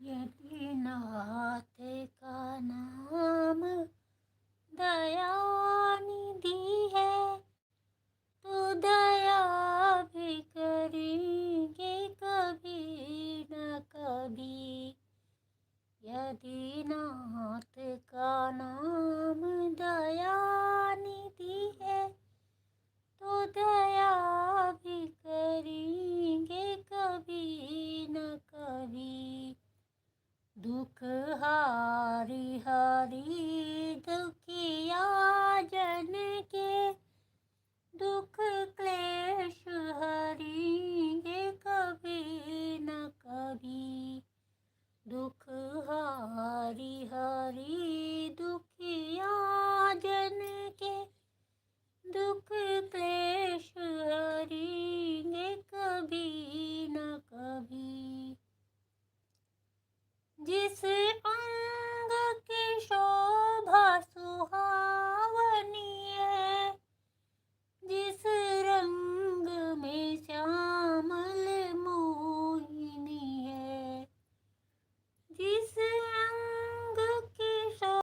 यदि नाथ का नाम दया निधि है तो दया भी करेंगे कभी न कभी। यदि नाथ का नाम दया निधि है तो दया भी करेंगे कभी न कभी। दुख हारी हारी दुखिया जन के दुख क्लेश हरेंगे कभी न कभी। दुख हारी हारी दुखिया जन के दुख क्लेश हरेंगे